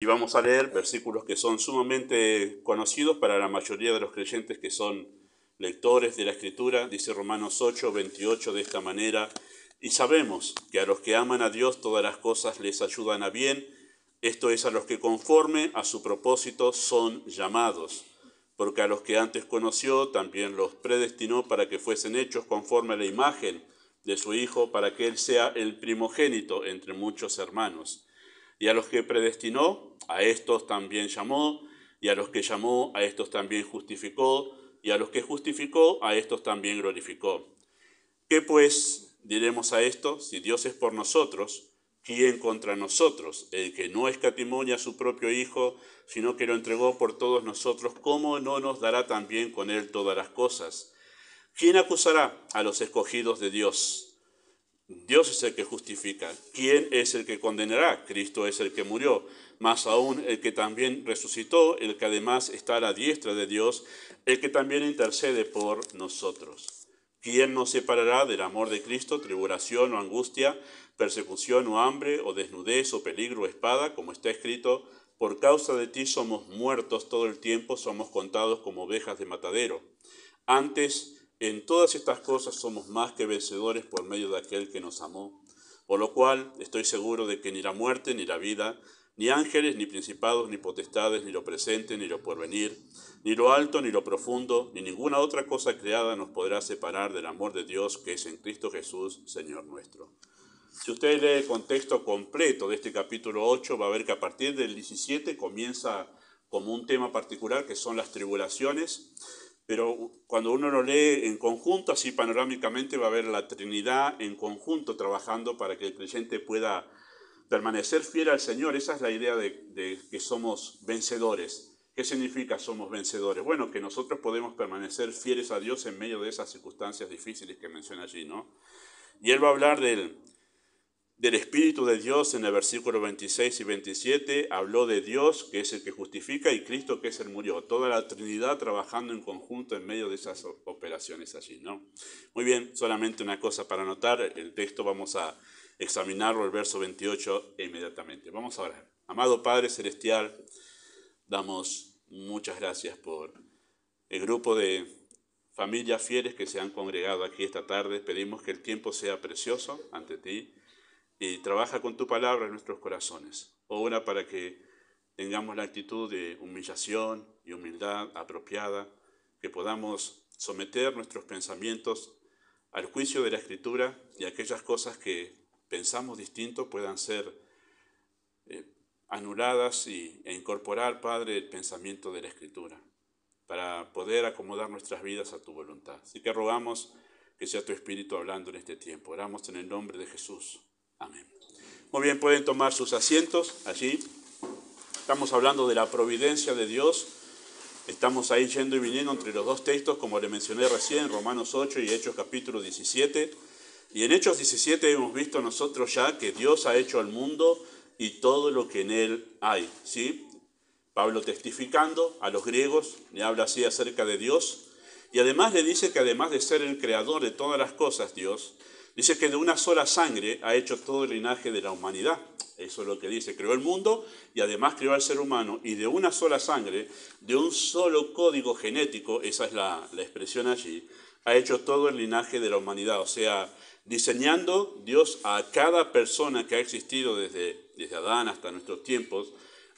vamos a leer versículos que son sumamente conocidos para la mayoría de los creyentes que son lectores de la Escritura. Dice Romanos 8, 28 de esta manera: y sabemos que a los que aman a Dios todas las cosas les ayudan a bien, esto es, a los que conforme a su propósito son llamados. Porque a los que antes conoció también los predestinó para que fuesen hechos conforme a la imagen de su Hijo, para que Él sea el primogénito entre muchos hermanos. Y a los que predestinó, a estos también llamó, y a los que llamó, a estos también justificó, y a los que justificó, a estos también glorificó. ¿Qué pues diremos a esto? Si Dios es por nosotros, ¿quién contra nosotros? El que no escatimó ni a su propio Hijo, sino que lo entregó por todos nosotros, ¿cómo no nos dará también con Él todas las cosas? ¿Quién acusará a los escogidos de Dios? Dios es el que justifica. ¿Quién es el que condenará? Cristo es el que murió, más aún el que también resucitó, el que además está a la diestra de Dios, el que también intercede por nosotros. ¿Quién nos separará del amor de Cristo? Tribulación o angustia, persecución o hambre, o desnudez o peligro o espada, como está escrito: por causa de ti somos muertos todo el tiempo, somos contados como ovejas de matadero. Antes, en todas estas cosas somos más que vencedores por medio de aquel que nos amó. Por lo cual estoy seguro de que ni la muerte, ni la vida, ni ángeles, ni principados, ni potestades, ni lo presente, ni lo porvenir, ni lo alto, ni lo profundo, ni ninguna otra cosa creada nos podrá separar del amor de Dios que es en Cristo Jesús, Señor nuestro. Si usted lee el contexto completo de este capítulo 8, va a ver que a partir del 17 comienza como un tema particular, que son las tribulaciones. Pero cuando uno lo lee en conjunto, así panorámicamente, va a ver la Trinidad en conjunto trabajando para que el creyente pueda permanecer fiel al Señor. Esa es la idea de que somos vencedores. ¿Qué significa somos vencedores? Bueno, que nosotros podemos permanecer fieles a Dios en medio de esas circunstancias difíciles que menciona allí, ¿no? Y él va a hablar del Espíritu de Dios en el versículo 26 y 27, habló de Dios, que es el que justifica, y Cristo, que es el que murió. Toda la Trinidad trabajando en conjunto en medio de esas operaciones allí, ¿no? Muy bien, solamente una cosa para anotar, el texto vamos a examinarlo, el verso 28, inmediatamente. Vamos a orar. Amado Padre Celestial, damos muchas gracias por el grupo de familias fieles que se han congregado aquí esta tarde. Pedimos que el tiempo sea precioso ante ti, y trabaja con tu palabra en nuestros corazones. Ora para que tengamos la actitud de humillación y humildad apropiada, que podamos someter nuestros pensamientos al juicio de la Escritura, y aquellas cosas que pensamos distinto puedan ser anuladas e incorporar, Padre, el pensamiento de la Escritura, para poder acomodar nuestras vidas a tu voluntad. Así que rogamos que sea tu Espíritu hablando en este tiempo. Oramos en el nombre de Jesús. Amén. Muy bien, pueden tomar sus asientos allí. Estamos hablando de la providencia de Dios. Estamos ahí yendo y viniendo entre los dos textos, como le mencioné recién, Romanos 8 y Hechos capítulo 17. Y en Hechos 17 hemos visto nosotros ya que Dios ha hecho al mundo y todo lo que en él hay, ¿sí? Pablo, testificando a los griegos, le habla así acerca de Dios. Y además le dice que además de ser el creador de todas las cosas, Dios, dice que de una sola sangre ha hecho todo el linaje de la humanidad. Eso es lo que dice. Creó el mundo y además creó al ser humano. Y de una sola sangre, de un solo código genético, esa es la expresión allí, ha hecho todo el linaje de la humanidad. O sea, diseñando Dios a cada persona que ha existido desde Adán hasta nuestros tiempos,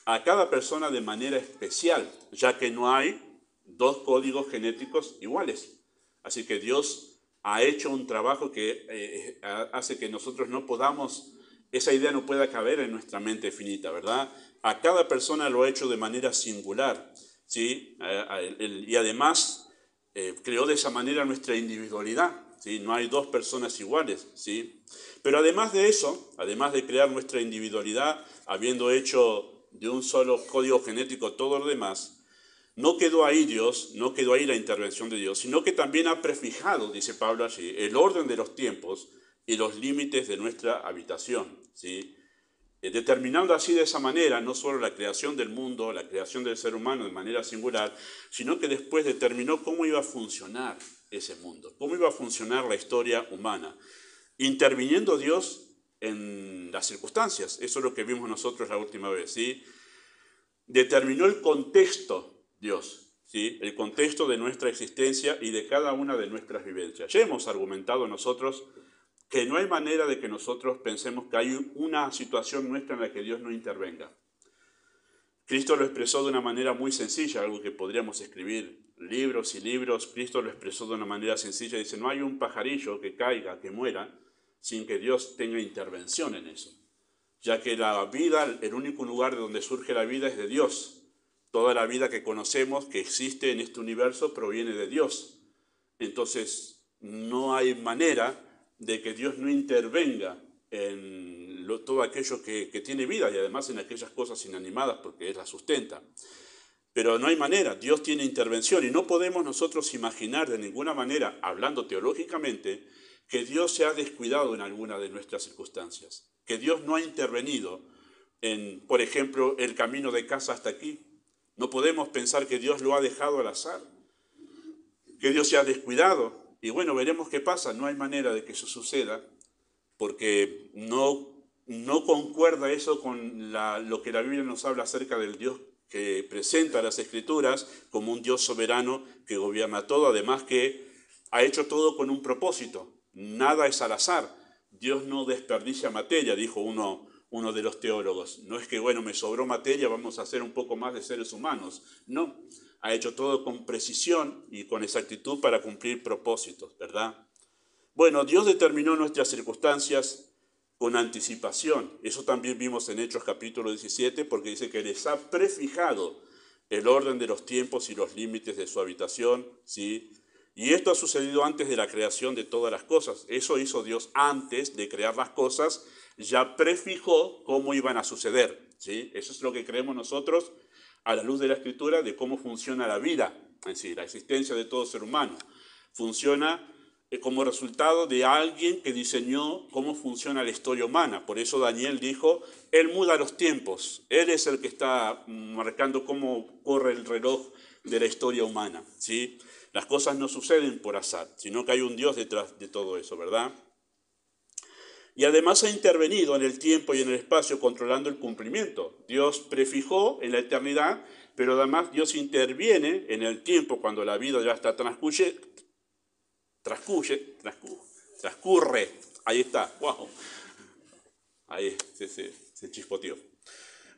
a cada persona de manera especial, ya que no hay dos códigos genéticos iguales. Así que Dios ha hecho un trabajo que hace que nosotros no podamos, esa idea no pueda caber en nuestra mente finita, ¿verdad? A cada persona lo ha hecho de manera singular, ¿sí? Y además creó de esa manera nuestra individualidad, ¿sí? No hay dos personas iguales, ¿sí? Pero además de eso, además de crear nuestra individualidad, habiendo hecho de un solo código genético todo lo demás, no quedó ahí Dios, no quedó ahí la intervención de Dios, sino que también ha prefijado, dice Pablo allí, el orden de los tiempos y los límites de nuestra habitación, ¿sí? Determinando así de esa manera no solo la creación del mundo, la creación del ser humano de manera singular, sino que después determinó cómo iba a funcionar ese mundo, cómo iba a funcionar la historia humana, interviniendo Dios en las circunstancias. Eso es lo que vimos nosotros la última vez, ¿sí? determinó el contexto, Dios, ¿sí? El contexto de nuestra existencia y de cada una de nuestras vivencias. Ya hemos argumentado nosotros que no hay manera de que nosotros pensemos que hay una situación nuestra en la que Dios no intervenga. Cristo lo expresó de una manera muy sencilla, algo que podríamos escribir libros y libros. Cristo lo expresó de una manera sencilla. Dice, no hay un pajarillo que caiga, que muera, sin que Dios tenga intervención en eso. Ya que la vida, el único lugar de donde surge la vida es de Dios. Toda la vida que conocemos, que existe en este universo, proviene de Dios. Entonces, no hay manera de que Dios no intervenga en todo aquello que tiene vida y además en aquellas cosas inanimadas porque Él las sustenta. Pero no hay manera, Dios tiene intervención y no podemos nosotros imaginar de ninguna manera, hablando teológicamente, que Dios se ha descuidado en alguna de nuestras circunstancias, que Dios no ha intervenido en, por ejemplo, el camino de casa hasta aquí. No podemos pensar que Dios lo ha dejado al azar, que Dios se ha descuidado. Y bueno, veremos qué pasa, no hay manera de que eso suceda, porque no concuerda eso con lo que la Biblia nos habla acerca del Dios que presenta las Escrituras como un Dios soberano que gobierna todo, además que ha hecho todo con un propósito. Nada es al azar. Dios no desperdicia materia, dijo uno de los teólogos. No es que, bueno, me sobró materia, vamos a hacer un poco más de seres humanos. No, ha hecho todo con precisión y con exactitud para cumplir propósitos, ¿verdad? Bueno, Dios determinó nuestras circunstancias con anticipación. Eso también vimos en Hechos capítulo 17, porque dice que les ha prefijado el orden de los tiempos y los límites de su habitación, ¿sí? Y esto ha sucedido antes de la creación de todas las cosas. Eso hizo Dios antes de crear las cosas, ya prefijó cómo iban a suceder, ¿sí? Eso es lo que creemos nosotros a la luz de la Escritura de cómo funciona la vida, es decir, la existencia de todo ser humano. Funciona como resultado de alguien que diseñó cómo funciona la historia humana. Por eso Daniel dijo, Él muda los tiempos, Él es el que está marcando cómo corre el reloj de la historia humana, ¿sí? Las cosas no suceden por azar, sino que hay un Dios detrás de todo eso, ¿verdad? Y además ha intervenido en el tiempo y en el espacio controlando el cumplimiento. Dios prefijó en la eternidad, pero además Dios interviene en el tiempo cuando la vida ya está transcurre, ahí está, wow, ahí se chispoteó.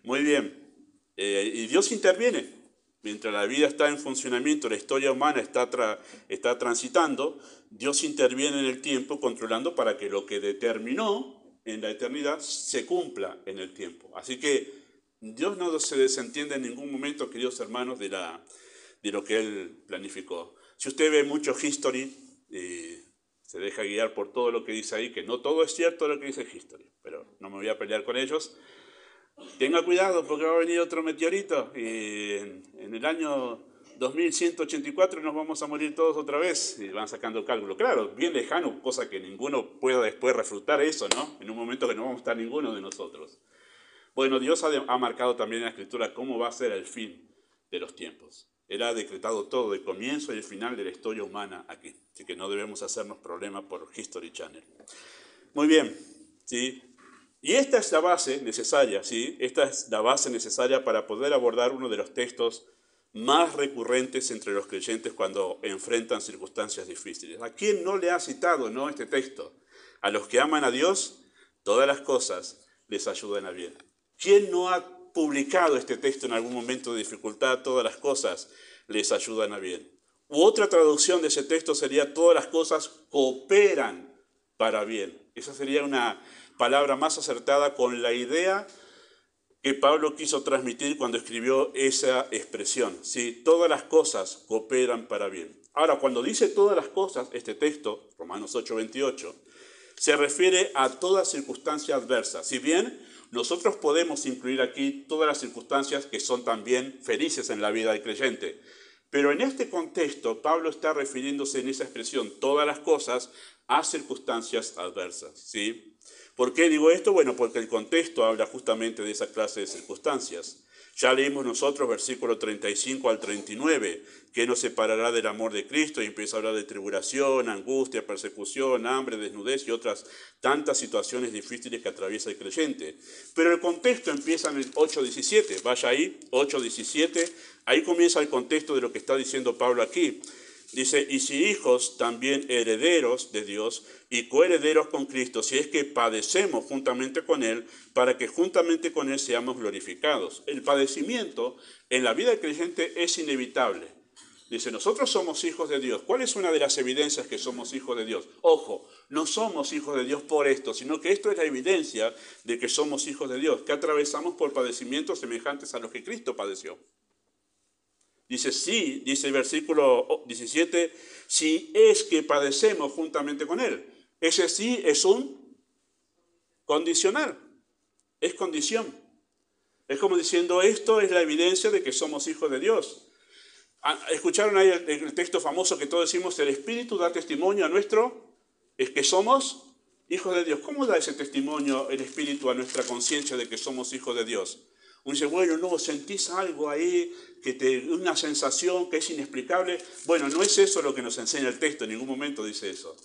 Muy bien, y Dios interviene, mientras la vida está en funcionamiento, la historia humana está transitando, Dios interviene en el tiempo controlando para que lo que determinó en la eternidad se cumpla en el tiempo. Así que Dios no se desentiende en ningún momento, queridos hermanos, de lo que Él planificó. Si usted ve mucho History, se deja guiar por todo lo que dice ahí, que no todo es cierto lo que dice History, pero no me voy a pelear con ellos. Tenga cuidado porque va a venir otro meteorito y en el año 2184 nos vamos a morir todos otra vez y van sacando cálculo. Claro, bien lejano, cosa que ninguno pueda después refutar eso, ¿no? En un momento que no vamos a estar ninguno de nosotros. Bueno, Dios ha marcado también en la Escritura cómo va a ser el fin de los tiempos. Él ha decretado todo, el comienzo y el final de la historia humana aquí. Así que no debemos hacernos problemas por History Channel. Muy bien, ¿sí? Y esta es la base necesaria, ¿sí? Esta es la base necesaria para poder abordar uno de los textos más recurrentes entre los creyentes cuando enfrentan circunstancias difíciles. ¿A quién no le ha citado, no, este texto? A los que aman a Dios, todas las cosas les ayudan a bien. ¿Quién no ha publicado este texto en algún momento de dificultad? Todas las cosas les ayudan a bien. U otra traducción de ese texto sería todas las cosas cooperan para bien. Esa sería una palabra más acertada con la idea que Pablo quiso transmitir cuando escribió esa expresión. ¿Sí? Todas las cosas cooperan para bien. Ahora, cuando dice todas las cosas, este texto, Romanos 8:28, se refiere a toda circunstancia adversa. Si bien nosotros podemos incluir aquí todas las circunstancias que son también felices en la vida del creyente, pero en este contexto Pablo está refiriéndose en esa expresión, todas las cosas, a circunstancias adversas, ¿sí? ¿Por qué digo esto? Bueno, porque el contexto habla justamente de esa clase de circunstancias. Ya leímos nosotros versículo 35 al 39, que nos separará del amor de Cristo, y empieza a hablar de tribulación, angustia, persecución, hambre, desnudez y otras tantas situaciones difíciles que atraviesa el creyente. Pero el contexto empieza en el 8:17, vaya ahí, 8:17, ahí comienza el contexto de lo que está diciendo Pablo aquí. Dice, y si hijos, también herederos de Dios y coherederos con Cristo, si es que padecemos juntamente con Él, para que juntamente con Él seamos glorificados. El padecimiento en la vida del creyente es inevitable. Dice, nosotros somos hijos de Dios. ¿Cuál es una de las evidencias que somos hijos de Dios? Ojo, no somos hijos de Dios por esto, sino que esto es la evidencia de que somos hijos de Dios, que atravesamos por padecimientos semejantes a los que Cristo padeció. Dice, sí, dice el versículo 17, si es que padecemos juntamente con Él. Ese sí es un condicional, es condición. Es como diciendo, esto es la evidencia de que somos hijos de Dios. ¿Escucharon ahí el texto famoso que todos decimos, el Espíritu da testimonio a nuestro, es que somos hijos de Dios? ¿Cómo da ese testimonio el Espíritu a nuestra conciencia de que somos hijos de Dios? Uno dice, bueno, no, sentís algo ahí, una sensación que es inexplicable. Bueno, no es eso lo que nos enseña el texto, en ningún momento dice eso.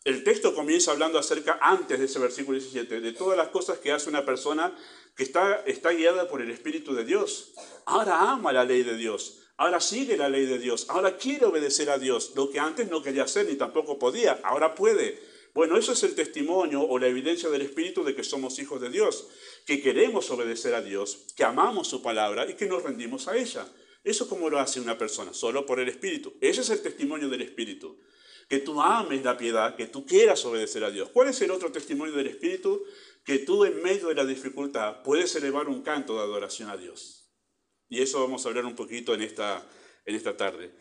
El texto comienza hablando acerca, antes de ese versículo 17, de todas las cosas que hace una persona que está guiada por el Espíritu de Dios. Ahora ama la ley de Dios, ahora sigue la ley de Dios, ahora quiere obedecer a Dios, lo que antes no quería hacer ni tampoco podía, ahora puede. Bueno, eso es el testimonio o la evidencia del Espíritu de que somos hijos de Dios, que queremos obedecer a Dios, que amamos su palabra y que nos rendimos a ella. ¿Eso cómo lo hace una persona? Solo por el Espíritu. Ese es el testimonio del Espíritu. Que tú ames la piedad, que tú quieras obedecer a Dios. ¿Cuál es el otro testimonio del Espíritu? Que tú en medio de la dificultad puedes elevar un canto de adoración a Dios. Y eso vamos a hablar un poquito en esta tarde.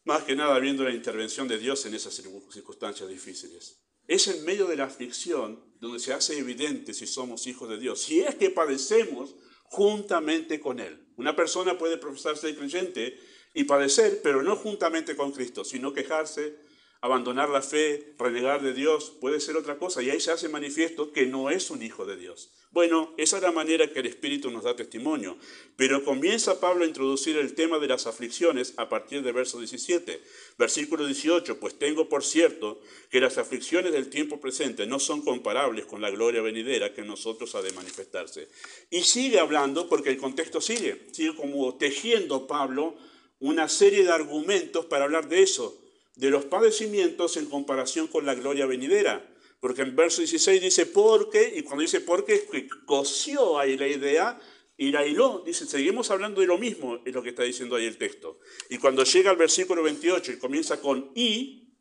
Más que nada viendo la intervención de Dios en esas circunstancias difíciles. Es en medio de la aflicción donde se hace evidente si somos hijos de Dios. Si es que padecemos juntamente con Él. Una persona puede profesarse creyente y padecer, pero no juntamente con Cristo, sino quejarse, abandonar la fe, renegar de Dios, puede ser otra cosa. Y ahí se hace manifiesto que no es un hijo de Dios. Bueno, esa es la manera que el Espíritu nos da testimonio. Pero comienza Pablo a introducir el tema de las aflicciones a partir del verso 17. Versículo 18, pues tengo por cierto que las aflicciones del tiempo presente no son comparables con la gloria venidera que en nosotros ha de manifestarse. Y sigue hablando, porque el contexto sigue como tejiendo Pablo una serie de argumentos para hablar de eso, de los padecimientos en comparación con la gloria venidera. Porque en verso 16 dice porque, y cuando dice porque, cosió ahí la idea y la hiló. Dice, seguimos hablando de lo mismo, es lo que está diciendo ahí el texto. Y cuando llega al versículo 28 y comienza con y,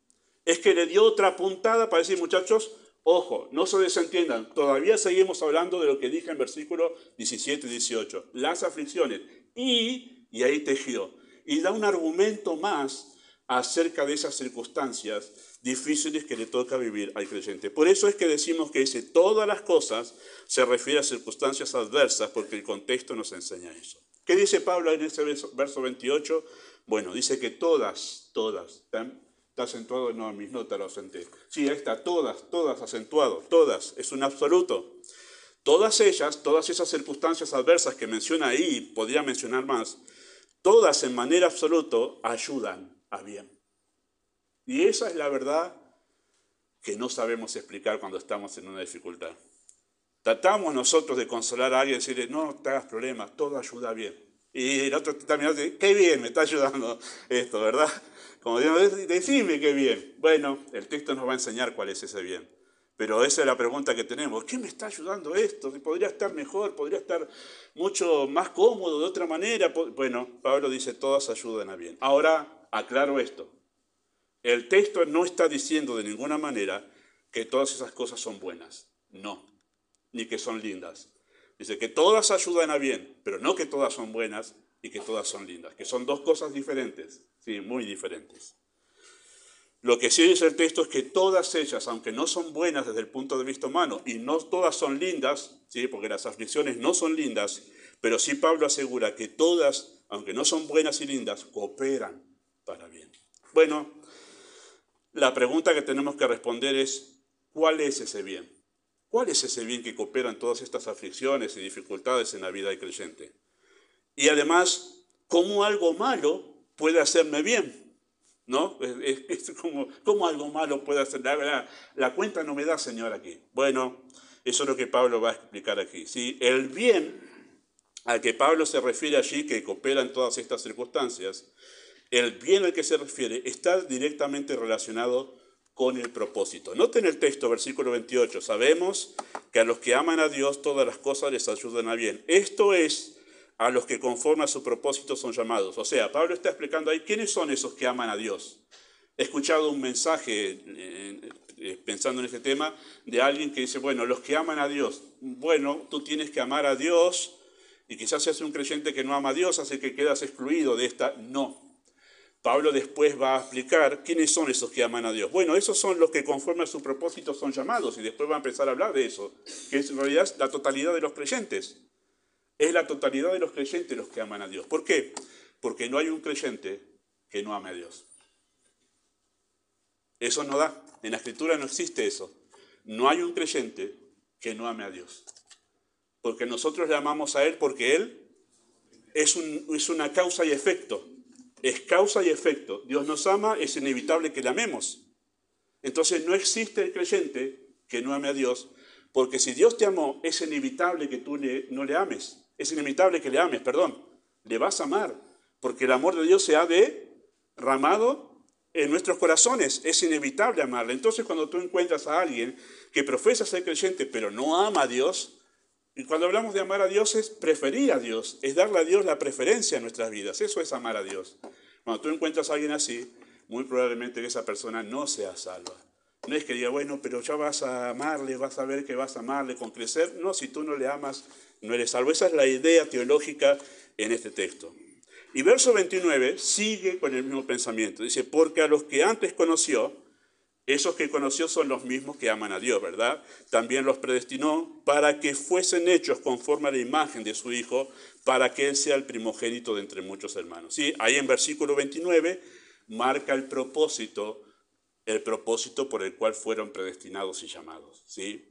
es que le dio otra puntada para decir, muchachos, ojo, no se desentiendan, todavía seguimos hablando de lo que dije en versículo 17 y 18. Las aflicciones, y ahí tejió. Y da un argumento más acerca de esas circunstancias difíciles que le toca vivir al creyente. Por eso es que decimos que ese todas las cosas se refiere a circunstancias adversas, porque el contexto nos enseña eso. ¿Qué dice Pablo en ese verso 28? Bueno, dice que todas, ¿está acentuado? No, en mis notas lo acenté. Sí, ahí está, todas acentuado, todas, es un absoluto. Todas ellas, todas esas circunstancias adversas que menciona ahí, podría mencionar más, todas en manera absoluta ayudan a bien. Y esa es la verdad que no sabemos explicar cuando estamos en una dificultad. Tratamos nosotros de consolar a alguien y decirle, no te hagas problemas, todo ayuda bien. Y el otro también dice, qué bien, me está ayudando esto, ¿verdad? Como digo, decime qué bien. Bueno, el texto nos va a enseñar cuál es ese bien. Pero esa es la pregunta que tenemos. ¿Qué me está ayudando esto? ¿Podría estar mejor? ¿Podría estar mucho más cómodo de otra manera? Bueno, Pablo dice, todas ayudan a bien. Ahora, aclaro esto. El texto no está diciendo de ninguna manera que todas esas cosas son buenas. No, ni que son lindas. Dice que todas ayudan a bien, pero no que todas son buenas y que todas son lindas. Que son dos cosas diferentes, sí, muy diferentes. Lo que sí dice el texto es que todas ellas, aunque no son buenas desde el punto de vista humano, y no todas son lindas, ¿sí? Porque las aflicciones no son lindas, pero sí Pablo asegura que todas, aunque no son buenas y lindas, cooperan para bien. Bueno, la pregunta que tenemos que responder es, ¿cuál es ese bien? ¿Cuál es ese bien que coopera en todas estas aflicciones y dificultades en la vida del creyente? Y además, ¿cómo algo malo puede hacerme bien? ¿No? ¿Cómo algo malo puede hacer? La cuenta no me da, Señor, aquí. Bueno, eso es lo que Pablo va a explicar aquí. ¿Sí? El bien al que Pablo se refiere allí, que coopera en todas estas circunstancias, el bien al que se refiere está directamente relacionado con el propósito. Noten el texto, versículo 28. Sabemos que a los que aman a Dios todas las cosas les ayudan a bien. Esto es a los que conforme a su propósito son llamados. O sea, Pablo está explicando ahí quiénes son esos que aman a Dios. He escuchado un mensaje, pensando en este tema, de alguien que dice, bueno, los que aman a Dios, bueno, tú tienes que amar a Dios, y quizás seas un creyente que no ama a Dios, así que quedas excluido de esta. No. Pablo después va a explicar quiénes son esos que aman a Dios. Bueno, esos son los que conforme a su propósito son llamados, y después va a empezar a hablar de eso, que es en realidad la totalidad de los creyentes. Es la totalidad de los creyentes los que aman a Dios. ¿Por qué? Porque no hay un creyente que no ame a Dios. Eso no da. En la Escritura no existe eso. No hay un creyente que no ame a Dios. Porque nosotros le amamos a Él porque Él es una causa y efecto. Es causa y efecto. Dios nos ama, es inevitable que le amemos. Entonces no existe el creyente que no ame a Dios, porque si Dios te amó, es inevitable que tú no le ames. Es inevitable que le ames, perdón. Le vas a amar, porque el amor de Dios se ha derramado en nuestros corazones. Es inevitable amarle. Entonces cuando tú encuentras a alguien que profesa ser creyente, pero no ama a Dios, y cuando hablamos de amar a Dios es preferir a Dios, es darle a Dios la preferencia en nuestras vidas. Eso es amar a Dios. Cuando tú encuentras a alguien así, muy probablemente que esa persona no sea salva. No es que diga, bueno, pero ya vas a amarle, vas a ver que vas a amarle con crecer. No, si tú no le amas, no eres salvo. Esa es la idea teológica en este texto. Y verso 29 sigue con el mismo pensamiento. Dice, porque a los que antes conoció, esos que conoció son los mismos que aman a Dios, ¿verdad? También los predestinó para que fuesen hechos conforme a la imagen de su Hijo, para que Él sea el primogénito de entre muchos hermanos. ¿Sí? Ahí en versículo 29 marca el propósito por el cual fueron predestinados y llamados. ¿Sí?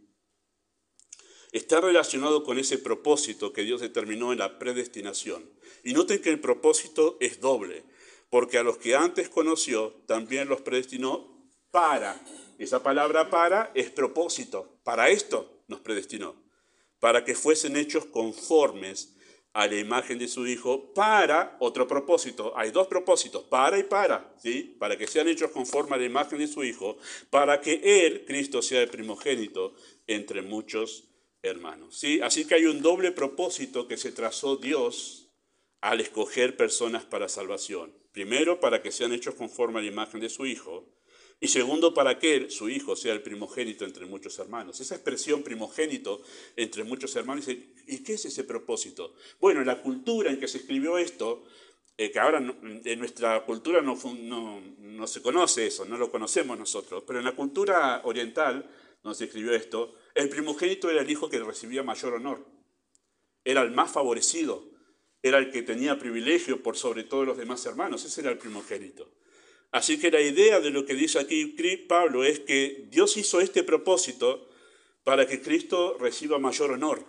Está relacionado con ese propósito que Dios determinó en la predestinación. Y noten que el propósito es doble, porque a los que antes conoció, también los predestinó para. Esa palabra para es propósito. Para esto nos predestinó. Para que fuesen hechos conformes a la imagen de su Hijo, para otro propósito. Hay dos propósitos, para y para, ¿sí? Para que sean hechos conforme a la imagen de su Hijo, para que Él, Cristo, sea el primogénito entre muchos hermanos, ¿sí? Así que hay un doble propósito que se trazó Dios al escoger personas para salvación. Primero, para que sean hechos conforme a la imagen de su Hijo, y segundo, para que Él, su Hijo, sea el primogénito entre muchos hermanos. Esa expresión primogénito entre muchos hermanos, ¿y qué es ese propósito? Bueno, en la cultura en que se escribió esto, que ahora en nuestra cultura no se conoce eso, no lo conocemos nosotros, pero en la cultura oriental, donde se escribió esto, el primogénito era el hijo que recibía mayor honor. Era el más favorecido, era el que tenía privilegio por sobre todos los demás hermanos, ese era el primogénito. Así que la idea de lo que dice aquí Pablo es que Dios hizo este propósito para que Cristo reciba mayor honor,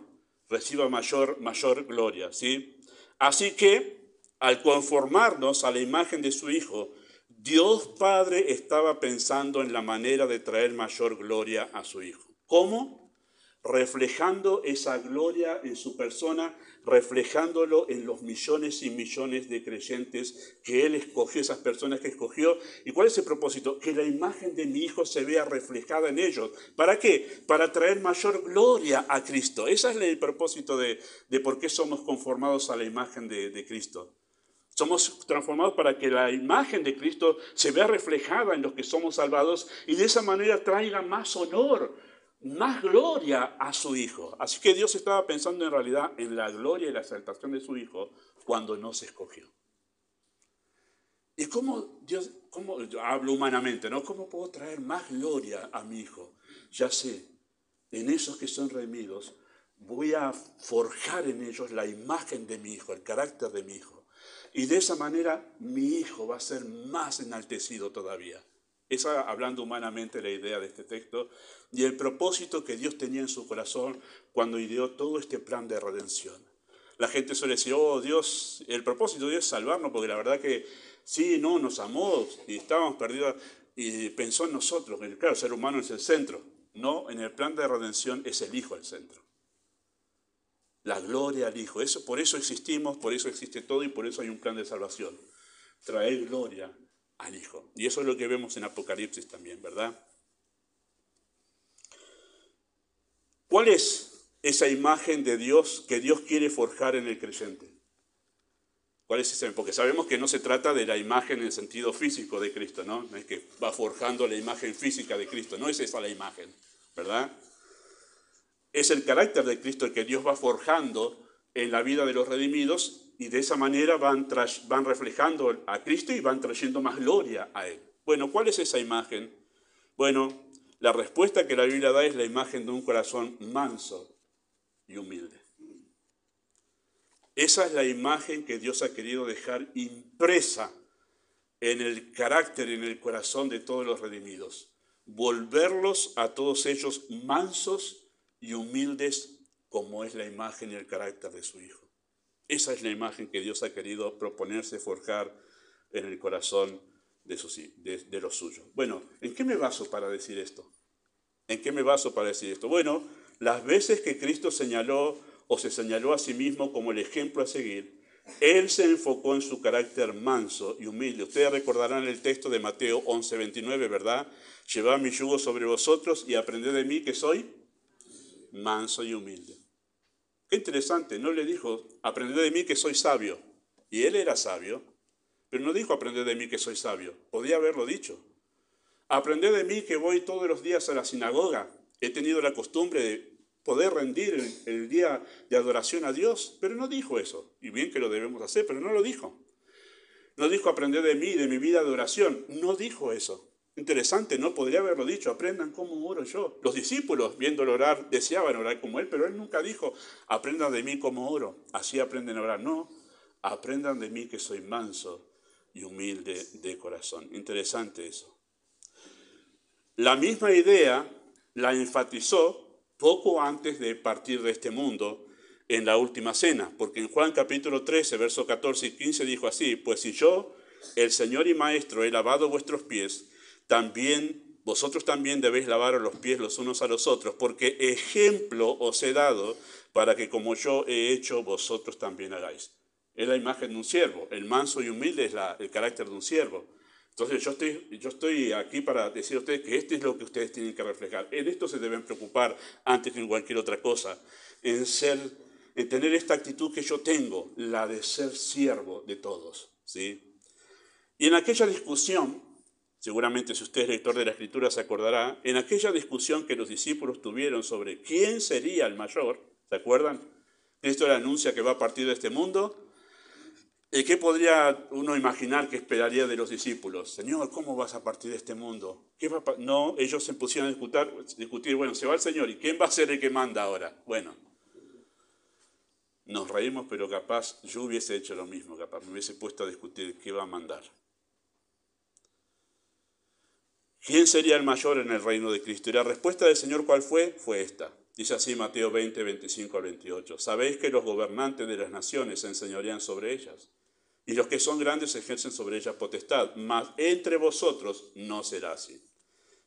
reciba mayor gloria, ¿sí? Así que al conformarnos a la imagen de su Hijo, Dios Padre estaba pensando en la manera de traer mayor gloria a su Hijo. ¿Cómo? Reflejando esa gloria en su persona, reflejándolo en los millones y millones de creyentes que Él escogió, esas personas que escogió. ¿Y cuál es el propósito? Que la imagen de mi Hijo se vea reflejada en ellos. ¿Para qué? Para traer mayor gloria a Cristo. Ese es el propósito de por qué somos conformados a la imagen de Cristo. Somos transformados para que la imagen de Cristo se vea reflejada en los que somos salvados y de esa manera traiga más honor, más gloria a su Hijo. Así que Dios estaba pensando en realidad en la gloria y la exaltación de su Hijo cuando nos escogió. ¿Y cómo yo hablo humanamente, ¿no? ¿Cómo puedo traer más gloria a mi Hijo? Ya sé, en esos que son redimidos, voy a forjar en ellos la imagen de mi Hijo, el carácter de mi Hijo. Y de esa manera mi Hijo va a ser más enaltecido todavía. Esa, hablando humanamente, la idea de este texto y el propósito que Dios tenía en su corazón cuando ideó todo este plan de redención. La gente suele decir, oh Dios, el propósito de Dios es salvarnos, porque la verdad que sí, no, nos amó y estábamos perdidos y pensó en nosotros. Claro, el ser humano es el centro. No, en el plan de redención es el Hijo el centro. La gloria al Hijo. Por eso existimos, por eso existe todo y por eso hay un plan de salvación. Traer gloria al Hijo. Y eso es lo que vemos en Apocalipsis también, ¿verdad? ¿Cuál es esa imagen de Dios que Dios quiere forjar en el creyente? ¿Cuál es esa? Porque sabemos que no se trata de la imagen en el sentido físico de Cristo, ¿no? No es que va forjando la imagen física de Cristo, no es esa la imagen, ¿verdad? Es el carácter de Cristo el que Dios va forjando en la vida de los redimidos y de esa manera van reflejando a Cristo y van trayendo más gloria a Él. Bueno, ¿cuál es esa imagen? Bueno, la respuesta que la Biblia da es la imagen de un corazón manso y humilde. Esa es la imagen que Dios ha querido dejar impresa en el carácter y en el corazón de todos los redimidos. Volverlos a todos ellos mansos y humildes como es la imagen y el carácter de su Hijo. Esa es la imagen que Dios ha querido proponerse forjar en el corazón de los suyos. Bueno, ¿en qué me baso para decir esto? ¿En qué me baso para decir esto? Bueno, las veces que Cristo señaló o se señaló a sí mismo como el ejemplo a seguir, Él se enfocó en su carácter manso y humilde. Ustedes recordarán el texto de Mateo 11:29, ¿verdad? Llevad mi yugo sobre vosotros y aprended de mí que soy manso y humilde. Qué interesante, no le dijo, aprended de mí que soy sabio. Y Él era sabio, pero no dijo, aprended de mí que soy sabio. Podía haberlo dicho. Aprended de mí que voy todos los días a la sinagoga. He tenido la costumbre de poder rendir el día de adoración a Dios, pero no dijo eso. Y bien que lo debemos hacer, pero no lo dijo. No dijo aprender de mí, de mi vida de oración. No dijo eso. Interesante, no podría haberlo dicho. Aprendan cómo oro yo. Los discípulos, viéndolo orar, deseaban orar como Él, pero Él nunca dijo, aprendan de mí cómo oro. Así aprenden a orar. No, aprendan de mí que soy manso y humilde de corazón. Interesante eso. La misma idea la enfatizó poco antes de partir de este mundo en la última cena, porque en Juan capítulo 13, versos 14 y 15 dijo así, pues si yo, el Señor y Maestro, he lavado vuestros pies, vosotros también debéis lavaros los pies los unos a los otros, porque ejemplo os he dado para que como yo he hecho, vosotros también hagáis. Es la imagen de un siervo, el manso y humilde es el carácter de un siervo. Entonces yo estoy aquí para decir a ustedes que esto es lo que ustedes tienen que reflejar. En esto se deben preocupar antes que en cualquier otra cosa. En tener esta actitud que yo tengo, la de ser siervo de todos. ¿Sí? Y en aquella discusión, seguramente si usted es lector de la Escritura se acordará, en aquella discusión que los discípulos tuvieron sobre quién sería el mayor, ¿se acuerdan? Cristo le anuncia que va a partir de este mundo. ¿Y qué podría uno imaginar que esperaría de los discípulos? Señor, ¿cómo vas a partir de este mundo? No, ellos se pusieron a discutir, bueno, se va el Señor, ¿y quién va a ser el que manda ahora? Bueno, nos reímos, pero capaz yo hubiese hecho lo mismo, capaz me hubiese puesto a discutir qué va a mandar. ¿Quién sería el mayor en el reino de Cristo? Y la respuesta del Señor, ¿cuál fue? Fue esta. Dice así Mateo 20, 25 al 28. Sabéis que los gobernantes de las naciones se enseñorean sobre ellas, y los que son grandes ejercen sobre ellas potestad, mas entre vosotros no será así.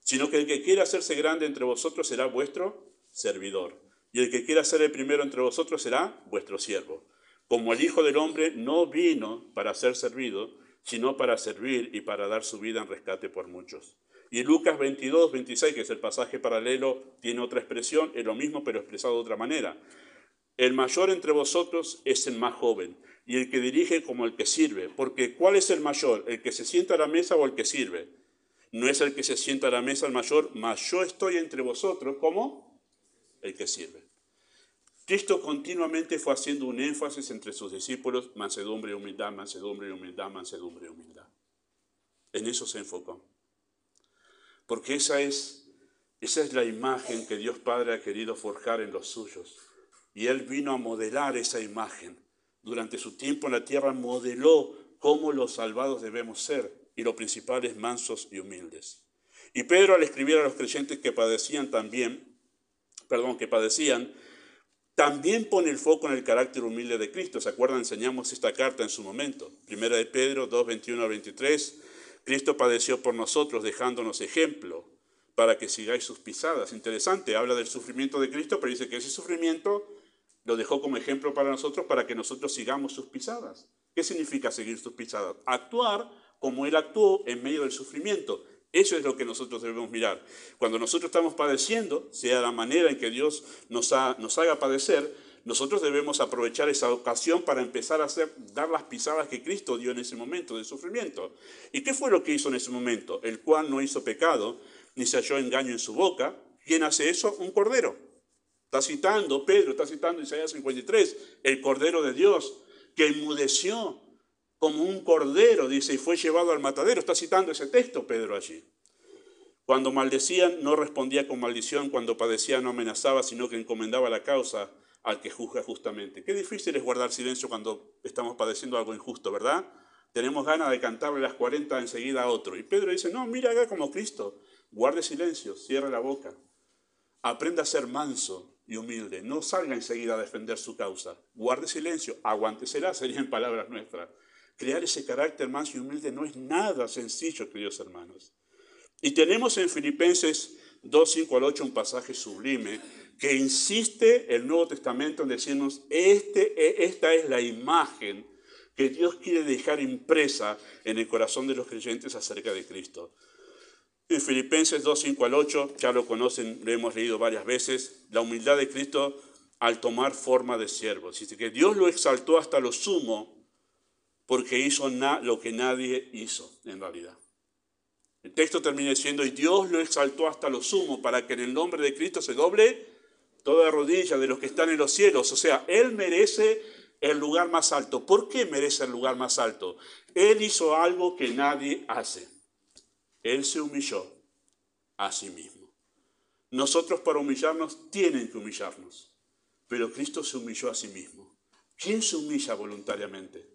Sino que el que quiera hacerse grande entre vosotros será vuestro servidor, y el que quiera ser el primero entre vosotros será vuestro siervo. Como el Hijo del Hombre no vino para ser servido, sino para servir y para dar su vida en rescate por muchos. Y Lucas 22, 26, que es el pasaje paralelo, tiene otra expresión, es lo mismo pero expresado de otra manera. El mayor entre vosotros es el más joven, y el que dirige como el que sirve. Porque ¿cuál es el mayor? ¿El que se sienta a la mesa o el que sirve? No es el que se sienta a la mesa el mayor, mas yo estoy entre vosotros como el que sirve. Cristo continuamente fue haciendo un énfasis entre sus discípulos, mansedumbre y humildad, mansedumbre y humildad, mansedumbre y humildad. En eso se enfocó. Porque esa es la imagen que Dios Padre ha querido forjar en los suyos. Y Él vino a modelar esa imagen. Durante su tiempo en la tierra modeló cómo los salvados debemos ser. Y lo principal es mansos y humildes. Y Pedro al escribir a los creyentes que padecían, también pone el foco en el carácter humilde de Cristo. ¿Se acuerdan? Enseñamos esta carta en su momento. Primera de Pedro 2, 21 a 23. Cristo padeció por nosotros dejándonos ejemplo para que sigáis sus pisadas. Interesante, habla del sufrimiento de Cristo, pero dice que ese sufrimiento lo dejó como ejemplo para nosotros, para que nosotros sigamos sus pisadas. ¿Qué significa seguir sus pisadas? Actuar como Él actuó en medio del sufrimiento. Eso es lo que nosotros debemos mirar. Cuando nosotros estamos padeciendo, sea la manera en que Dios nos haga padecer, nosotros debemos aprovechar esa ocasión para empezar a dar las pisadas que Cristo dio en ese momento de sufrimiento. ¿Y qué fue lo que hizo en ese momento? El cual no hizo pecado, ni se halló engaño en su boca. ¿Quién hace eso? Un cordero. Pedro está citando Isaías 53, el cordero de Dios, que enmudeció como un cordero, dice, y fue llevado al matadero. Está citando ese texto Pedro allí. Cuando maldecían, no respondía con maldición. Cuando padecía, no amenazaba, sino que encomendaba la causa al que juzga justamente. Qué difícil es guardar silencio cuando estamos padeciendo algo injusto, ¿verdad? Tenemos ganas de cantarle las 40 enseguida a otro. Y Pedro dice, no, mira, haga como Cristo. Guarde silencio, cierre la boca. Aprenda a ser manso y humilde. No salga enseguida a defender su causa. Guarde silencio, aguántesela, serían palabras nuestras. Crear ese carácter manso y humilde no es nada sencillo, queridos hermanos. Y tenemos en Filipenses 2, 5 al 8 un pasaje sublime que insiste el Nuevo Testamento en decirnos, esta es la imagen que Dios quiere dejar impresa en el corazón de los creyentes acerca de Cristo. En Filipenses 2, 5 al 8, ya lo conocen, lo hemos leído varias veces, la humildad de Cristo al tomar forma de siervo. Dice que Dios lo exaltó hasta lo sumo porque hizo lo que nadie hizo en realidad. El texto termina diciendo, y Dios lo exaltó hasta lo sumo para que en el nombre de Cristo se doble toda rodilla de los que están en los cielos. O sea, Él merece el lugar más alto. ¿Por qué merece el lugar más alto? Él hizo algo que nadie hace. Él se humilló a sí mismo. Nosotros para humillarnos tienen que humillarnos, pero Cristo se humilló a sí mismo. ¿Quién se humilla voluntariamente?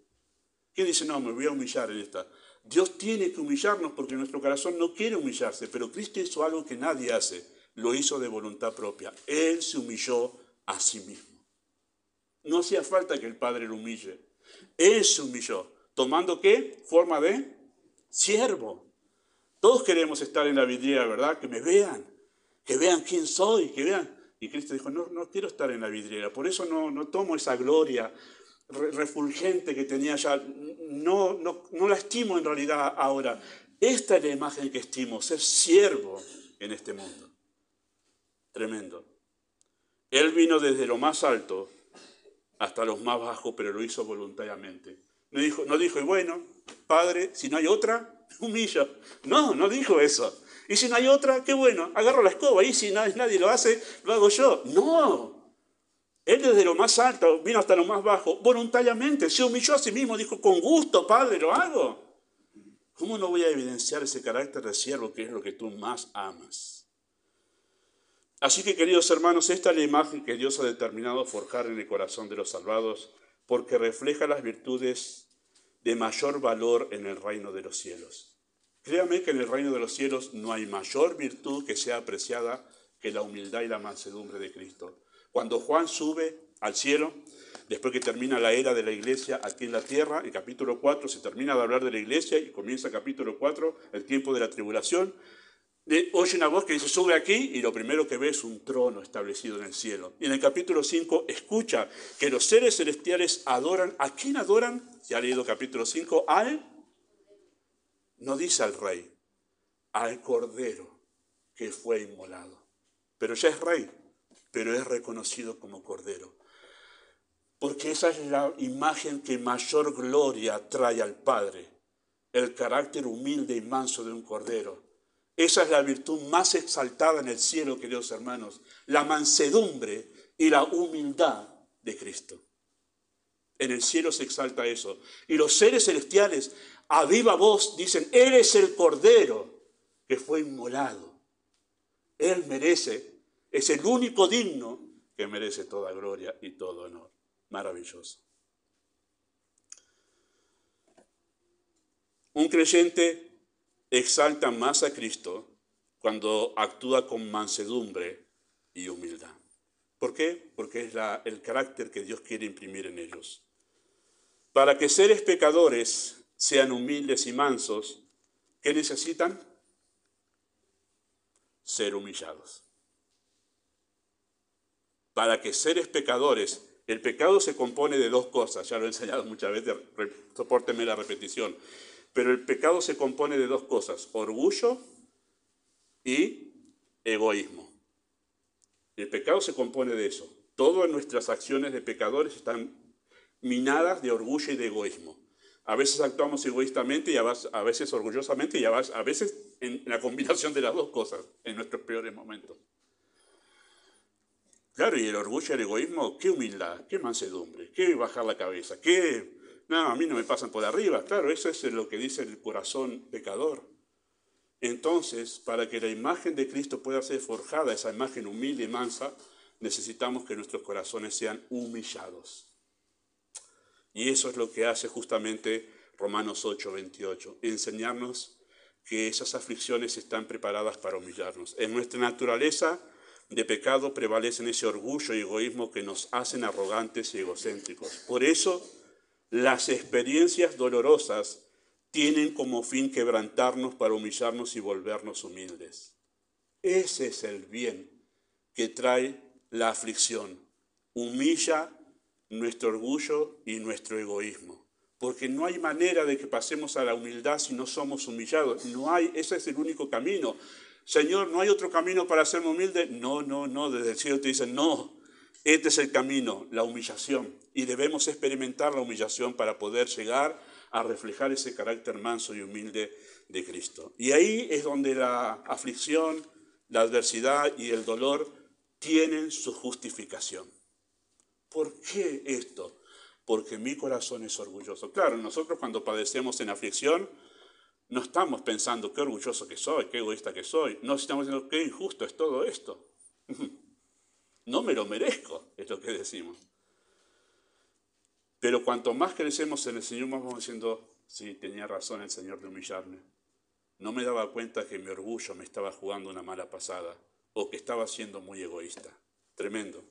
¿Quién dice, no, me voy a humillar en esta? Dios tiene que humillarnos porque nuestro corazón no quiere humillarse, pero Cristo hizo algo que nadie hace, lo hizo de voluntad propia. Él se humilló a sí mismo. No hacía falta que el Padre lo humille. Él se humilló, tomando ¿qué? Forma de siervo. Todos queremos estar en la vidriera, ¿verdad? Que me vean, que vean quién soy, que vean. Y Cristo dijo, no quiero estar en la vidriera, por eso no tomo esa gloria refulgente que tenía ya, no la estimo en realidad ahora. Esta es la imagen que estimo, ser siervo en este mundo. Tremendo. Él vino desde lo más alto hasta los más bajos, pero lo hizo voluntariamente. No dijo, y bueno, Padre, si no hay otra, humilla. No dijo eso. Y si no hay otra, qué bueno, agarro la escoba, y si nadie lo hace, lo hago yo. No. Él desde lo más alto vino hasta lo más bajo, voluntariamente, se humilló a sí mismo, dijo, con gusto, Padre, lo hago. ¿Cómo no voy a evidenciar ese carácter de siervo que es lo que tú más amas? Así que, queridos hermanos, esta es la imagen que Dios ha determinado forjar en el corazón de los salvados, porque refleja las virtudes de mayor valor en el reino de los cielos. Créame que en el reino de los cielos no hay mayor virtud que sea apreciada que la humildad y la mansedumbre de Cristo. Cuando Juan sube al cielo, después que termina la era de la iglesia aquí en la tierra, en capítulo 4 se termina de hablar de la iglesia y comienza capítulo 4, el tiempo de la tribulación, oye una voz que dice, sube aquí, y lo primero que ve es un trono establecido en el cielo. Y en el capítulo 5 escucha que los seres celestiales adoran. ¿A quién adoran? Ya ha leído capítulo 5, no dice al rey, al cordero que fue inmolado. Pero ya es rey, pero es reconocido como cordero. Porque esa es la imagen que mayor gloria trae al Padre, el carácter humilde y manso de un cordero. Esa es la virtud más exaltada en el cielo, queridos hermanos, la mansedumbre y la humildad de Cristo. En el cielo se exalta eso. Y los seres celestiales, a viva voz, dicen, Él es el cordero que fue inmolado. Él merece, es el único digno que merece toda gloria y todo honor. Maravilloso. Un creyente exalta más a Cristo cuando actúa con mansedumbre y humildad. ¿Por qué? Porque es el carácter que Dios quiere imprimir en ellos. Para que seres pecadores sean humildes y mansos, ¿qué necesitan? Ser humillados. Para que seres pecadores, el pecado se compone de dos cosas, ya lo he enseñado muchas veces, sopórtenme la repetición, pero el pecado se compone de dos cosas, orgullo y egoísmo. El pecado se compone de eso. Todas nuestras acciones de pecadores están minadas de orgullo y de egoísmo. A veces actuamos egoístamente y a veces orgullosamente y a veces en la combinación de las dos cosas en nuestros peores momentos. Claro, y el orgullo y el egoísmo, qué humildad, qué mansedumbre, qué bajar la cabeza, no, a mí no me pasan por arriba. Claro, eso es lo que dice el corazón pecador. Entonces, para que la imagen de Cristo pueda ser forjada, esa imagen humilde y mansa, necesitamos que nuestros corazones sean humillados. Y eso es lo que hace justamente Romanos 8:28, enseñarnos que esas aflicciones están preparadas para humillarnos. En nuestra naturaleza de pecado prevalecen ese orgullo y egoísmo que nos hacen arrogantes y egocéntricos. Por eso, las experiencias dolorosas tienen como fin quebrantarnos para humillarnos y volvernos humildes. Ese es el bien que trae la aflicción. Humilla nuestro orgullo y nuestro egoísmo. Porque no hay manera de que pasemos a la humildad si no somos humillados. No hay, ese es el único camino. Señor, ¿no hay otro camino para serme humilde? No, desde el cielo te dicen, no, este es el camino, la humillación. Y debemos experimentar la humillación para poder llegar a reflejar ese carácter manso y humilde de Cristo. Y ahí es donde la aflicción, la adversidad y el dolor tienen su justificación. ¿Por qué esto? Porque mi corazón es orgulloso. Claro, nosotros cuando padecemos en aflicción, no estamos pensando qué orgulloso que soy, qué egoísta que soy. No estamos diciendo qué injusto es todo esto. No me lo merezco, es lo que decimos. Pero cuanto más crecemos en el Señor, más vamos diciendo, sí, tenía razón el Señor de humillarme. No me daba cuenta que mi orgullo me estaba jugando una mala pasada o que estaba siendo muy egoísta. Tremendo.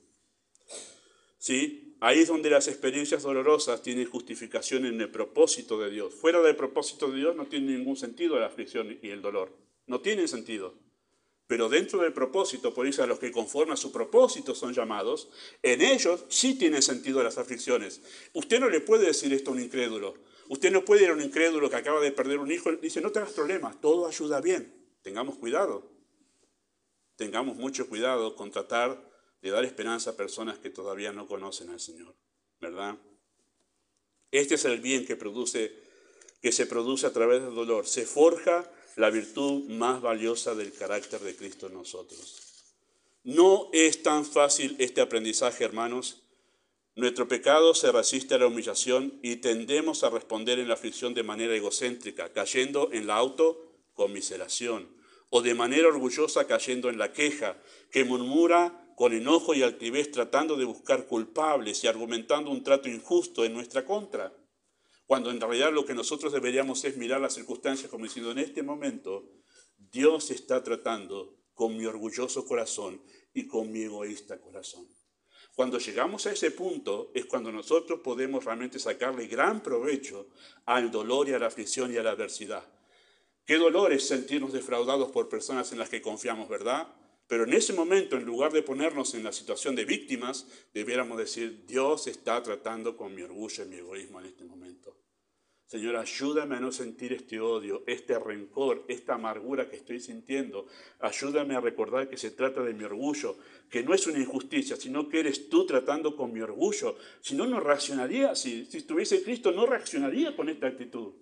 ¿Sí? Ahí es donde las experiencias dolorosas tienen justificación en el propósito de Dios. Fuera del propósito de Dios no tiene ningún sentido la aflicción y el dolor. No tienen sentido. Pero dentro del propósito, por eso a los que conforme a su propósito son llamados, en ellos sí tienen sentido las aflicciones. Usted no le puede decir esto a un incrédulo. Usted no puede ir a un incrédulo que acaba de perder un hijo y dice, no tengas problemas, todo ayuda bien. Tengamos cuidado. Tengamos mucho cuidado con tratar de dar esperanza a personas que todavía no conocen al Señor, ¿verdad? Este es el bien que se produce a través del dolor. Se forja la virtud más valiosa del carácter de Cristo en nosotros. No es tan fácil este aprendizaje, hermanos. Nuestro pecado se resiste a la humillación y tendemos a responder en la aflicción de manera egocéntrica, cayendo en la autocomiseración, o de manera orgullosa cayendo en la queja, que murmura con enojo y altivez tratando de buscar culpables y argumentando un trato injusto en nuestra contra. Cuando en realidad lo que nosotros deberíamos es mirar las circunstancias como diciendo, en este momento Dios está tratando con mi orgulloso corazón y con mi egoísta corazón. Cuando llegamos a ese punto es cuando nosotros podemos realmente sacarle gran provecho al dolor y a la aflicción y a la adversidad. Qué dolor es sentirnos defraudados por personas en las que confiamos, ¿verdad? Pero en ese momento, en lugar de ponernos en la situación de víctimas, debiéramos decir, Dios está tratando con mi orgullo y mi egoísmo en este momento. Señor, ayúdame a no sentir este odio, este rencor, esta amargura que estoy sintiendo. Ayúdame a recordar que se trata de mi orgullo, que no es una injusticia, sino que eres tú tratando con mi orgullo. Si no, no reaccionaría, si estuviese Cristo, no reaccionaría con esta actitud.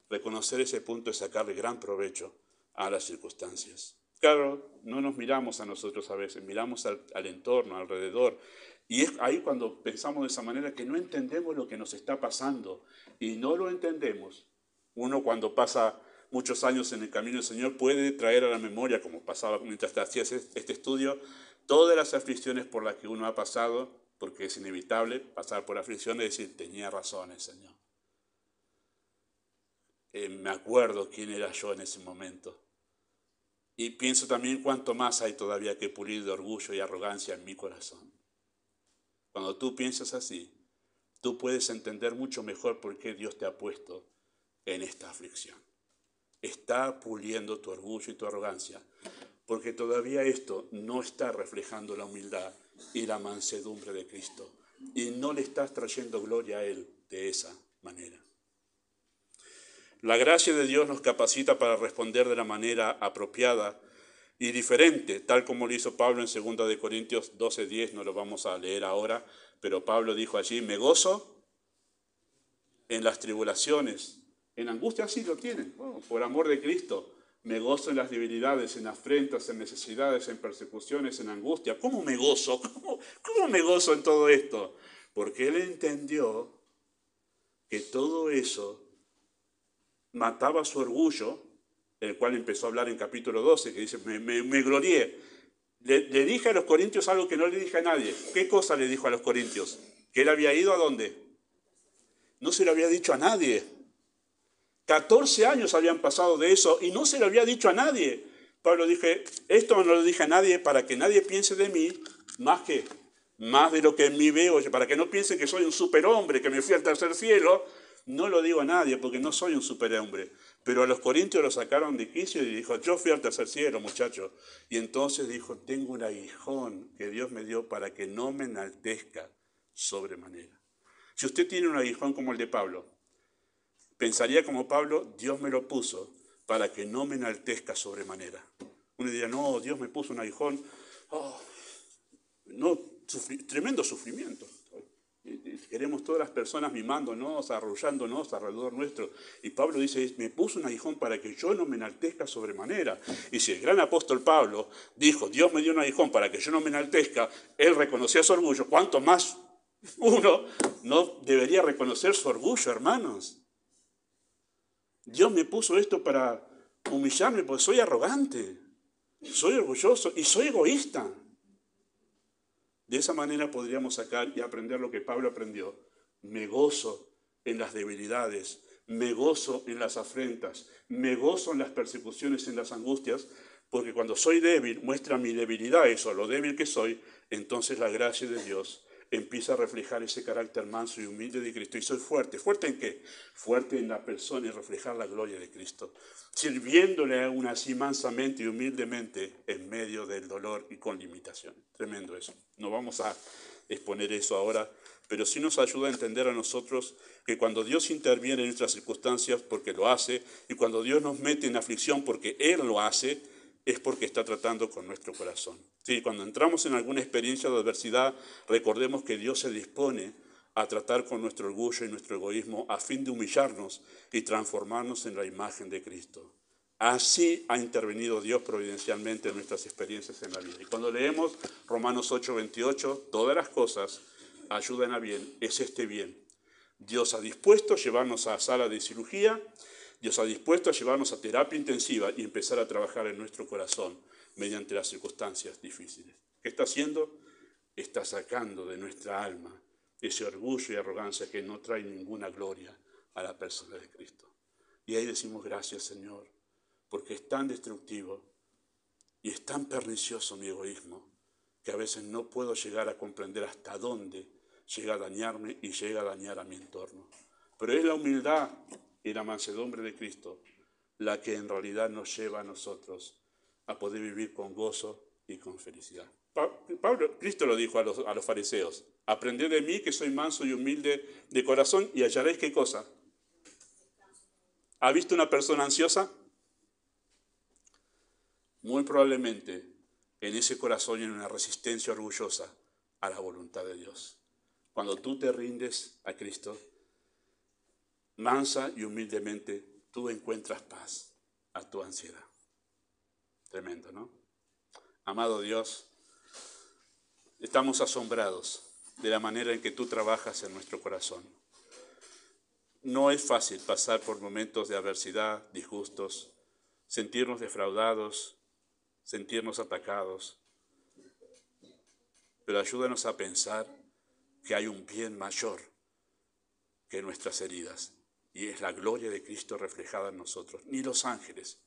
Reconocer ese punto es sacarle gran provecho a las circunstancias. Claro, no nos miramos a nosotros a veces, miramos al entorno, alrededor. Y es ahí cuando pensamos de esa manera que no entendemos lo que nos está pasando. Y no lo entendemos. Uno cuando pasa muchos años en el camino del Señor puede traer a la memoria, como pasaba mientras hacías este estudio, todas las aflicciones por las que uno ha pasado, porque es inevitable pasar por aflicciones y decir, tenía razón el Señor. Me acuerdo quién era yo en ese momento. Y pienso también cuánto más hay todavía que pulir de orgullo y arrogancia en mi corazón. Cuando tú piensas así, tú puedes entender mucho mejor por qué Dios te ha puesto en esta aflicción. Está puliendo tu orgullo y tu arrogancia, porque todavía esto no está reflejando la humildad y la mansedumbre de Cristo, y no le estás trayendo gloria a Él de esa manera. La gracia de Dios nos capacita para responder de la manera apropiada y diferente, tal como lo hizo Pablo en 2 de Corintios 12:10, no lo vamos a leer ahora, pero Pablo dijo allí, me gozo en las tribulaciones, en angustia, sí lo tienen, por amor de Cristo. Me gozo en las debilidades, en afrentas, en necesidades, en persecuciones, en angustia. ¿Cómo me gozo? ¿Cómo me gozo en todo esto? Porque él entendió que todo eso mataba su orgullo, el cual empezó a hablar en capítulo 12, que dice, me glorié. Le dije a los corintios algo que no le dije a nadie. ¿Qué cosa le dijo a los corintios? ¿Que él había ido a dónde? No se lo había dicho a nadie. 14 años habían pasado de eso y no se lo había dicho a nadie. Pablo dije, esto no lo dije a nadie para que nadie piense de mí más de lo que en mí veo, para que no piensen que soy un superhombre, que me fui al tercer cielo. No lo digo a nadie porque no soy un superhombre. Pero a los corintios lo sacaron de quicio y dijo, yo fui al tercer cielo, muchachos. Y entonces dijo, tengo un aguijón que Dios me dio para que no me enaltezca sobremanera. Si usted tiene un aguijón como el de Pablo, pensaría como Pablo, Dios me lo puso para que no me enaltezca sobremanera. Uno diría, no, Dios me puso un aguijón. No, tremendo sufrimiento. Queremos todas las personas mimándonos, arrullándonos alrededor nuestro. Y Pablo dice, me puso un aguijón para que yo no me enaltezca sobremanera. Y si el gran apóstol Pablo dijo, Dios me dio un aguijón para que yo no me enaltezca, él reconocía su orgullo. ¿Cuánto más uno no debería reconocer su orgullo, hermanos? Dios me puso esto para humillarme porque soy arrogante, soy orgulloso y soy egoísta. De esa manera podríamos sacar y aprender lo que Pablo aprendió. Me gozo en las debilidades, me gozo en las afrentas, me gozo en las persecuciones, en las angustias, porque cuando soy débil, muestra mi debilidad, eso, lo débil que soy, entonces la gracia de Dios empieza a reflejar ese carácter manso y humilde de Cristo. Y soy fuerte. ¿Fuerte en qué? Fuerte en la persona y reflejar la gloria de Cristo. Sirviéndole aún así mansamente y humildemente en medio del dolor y con limitaciones. Tremendo eso. No vamos a exponer eso ahora, pero sí nos ayuda a entender a nosotros que cuando Dios interviene en nuestras circunstancias, porque lo hace, y cuando Dios nos mete en aflicción, porque Él lo hace, es porque está tratando con nuestro corazón. Sí, cuando entramos en alguna experiencia de adversidad, recordemos que Dios se dispone a tratar con nuestro orgullo y nuestro egoísmo a fin de humillarnos y transformarnos en la imagen de Cristo. Así ha intervenido Dios providencialmente en nuestras experiencias en la vida. Y cuando leemos Romanos 8:28, todas las cosas ayudan a bien, es este bien. Dios ha dispuesto a llevarnos a sala de cirugía, Dios ha dispuesto a llevarnos a terapia intensiva y empezar a trabajar en nuestro corazón mediante las circunstancias difíciles. ¿Qué está haciendo? Está sacando de nuestra alma ese orgullo y arrogancia que no trae ninguna gloria a la persona de Cristo. Y ahí decimos gracias, Señor, porque es tan destructivo y es tan pernicioso mi egoísmo que a veces no puedo llegar a comprender hasta dónde llega a dañarme y llega a dañar a mi entorno. Pero es la humildad y la mansedumbre de Cristo la que en realidad nos lleva a nosotros a poder vivir con gozo y con felicidad. Cristo lo dijo a los fariseos, aprended de mí que soy manso y humilde de corazón y hallaréis ¿qué cosa? ¿Ha visto una persona ansiosa? Muy probablemente en ese corazón hay una resistencia orgullosa a la voluntad de Dios. Cuando tú te rindes a Cristo, mansa y humildemente, tú encuentras paz a tu ansiedad. Tremendo, ¿no? Amado Dios, estamos asombrados de la manera en que tú trabajas en nuestro corazón. No es fácil pasar por momentos de adversidad, disgustos, sentirnos defraudados, sentirnos atacados, pero ayúdanos a pensar que hay un bien mayor que nuestras heridas, y es la gloria de Cristo reflejada en nosotros. Ni los ángeles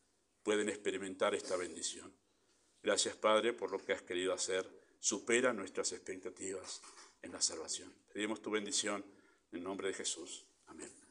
pueden experimentar esta bendición. Gracias, Padre, por lo que has querido hacer. Supera nuestras expectativas en la salvación. Pedimos tu bendición en nombre de Jesús. Amén.